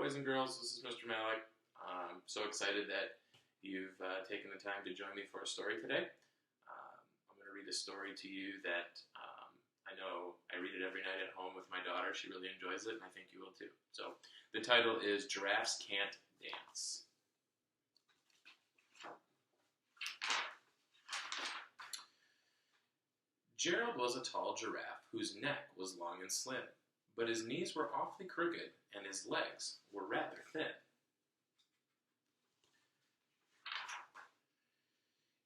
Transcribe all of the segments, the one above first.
boys and girls. This is Mr. Malik. I'm so excited that you've taken the time to join me for a story today. I'm going to read a story to you that I know I read it every night at home with my daughter. She really enjoys it, and I think you will too. So the title is Giraffes Can't Dance. Gerald was a tall giraffe whose neck was long and slim, but his knees were awfully crooked and his legs were rather thin.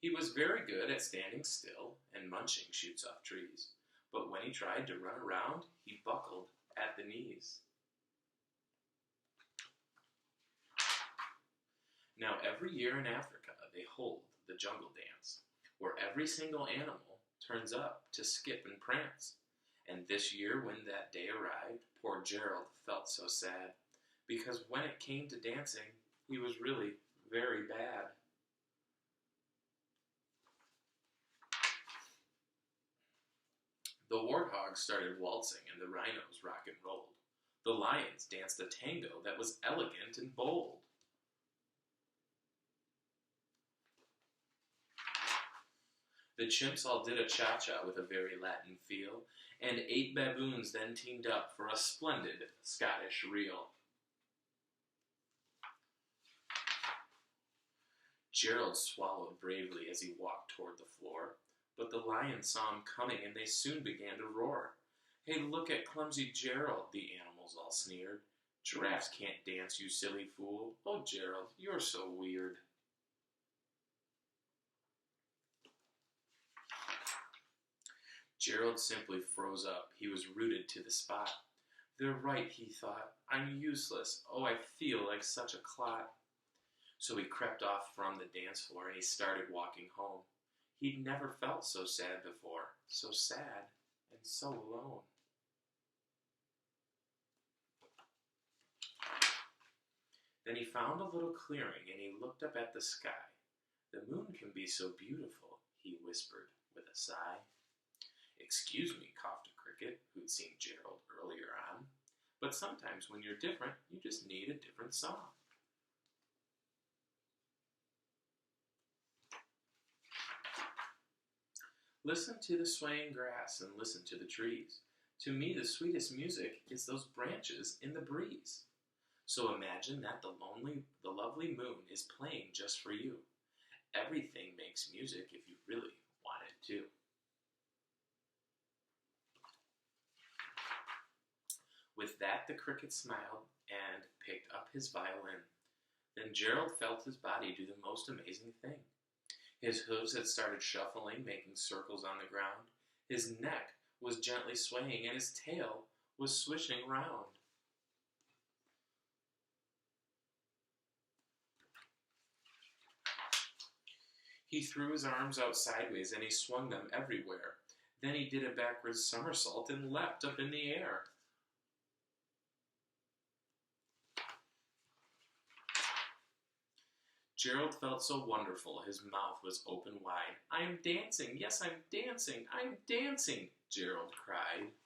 He was very good at standing still and munching shoots off trees, but when he tried to run around, he buckled at the knees. Now every year in Africa they hold the jungle dance, where every single animal turns up to skip and prance. And this year, when that day arrived, poor Gerald felt so sad, because when it came to dancing, he was really very bad. The warthogs started waltzing and the rhinos rock and rolled. The lions danced a tango that was elegant and bold. The chimps all did a cha-cha with a very Latin feel, and 8 baboons then teamed up for a splendid Scottish reel. Gerald swallowed bravely as he walked toward the floor, but the lions saw him coming and they soon began to roar. "Hey, look at clumsy Gerald," the animals all sneered. "Giraffes can't dance, you silly fool. Oh, Gerald, you're so weird." Gerald simply froze up. He was rooted to the spot. "They're right," he thought. "I'm useless. Oh, I feel like such a clot." So he crept off from the dance floor and he started walking home. He'd never felt so sad before, so sad and so alone. Then he found a little clearing and he looked up at the sky. "The moon can be so beautiful," he whispered with a sigh. "Excuse me," coughed a cricket who'd seen Gerald earlier on, "but sometimes when you're different, you just need a different song." Listen to the swaying grass and listen to the trees. To me, the sweetest music is those branches in the breeze. So imagine that the lovely moon is playing just for you. Everything makes music if you really want it to. With that, the cricket smiled and picked up his violin. Then Gerald felt his body do the most amazing thing. His hooves had started shuffling, making circles on the ground. His neck was gently swaying, and his tail was swishing round. He threw his arms out sideways, and he swung them everywhere. Then he did a backwards somersault and leapt up in the air. Gerald felt so wonderful, his mouth was open wide. "I am dancing, yes, I'm dancing, I'm dancing," Gerald cried.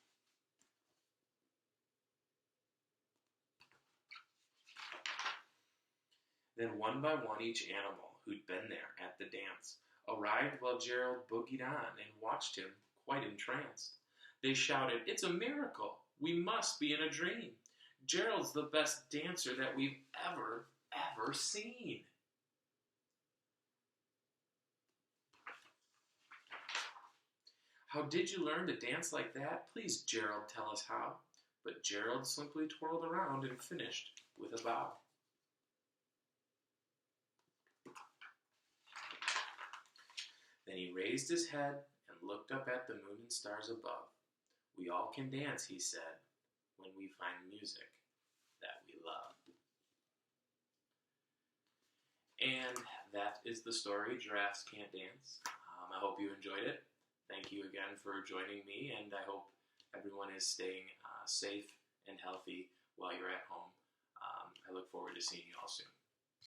Then one by one each animal who'd been there at the dance arrived while Gerald boogied on and watched him quite entranced. They shouted, "It's a miracle! We must be in a dream! Gerald's the best dancer that we've ever seen!" "How did you learn to dance like that? Please, Gerald, tell us how." But Gerald simply twirled around and finished with a bow. Then he raised his head and looked up at the moon and stars above. "We all can dance," he said, "when we find music that we love." And that is the story, Giraffes Can't Dance. I hope you enjoyed it. Thank you again for joining me, and I hope everyone is staying safe and healthy while you're at home. I look forward to seeing you all soon.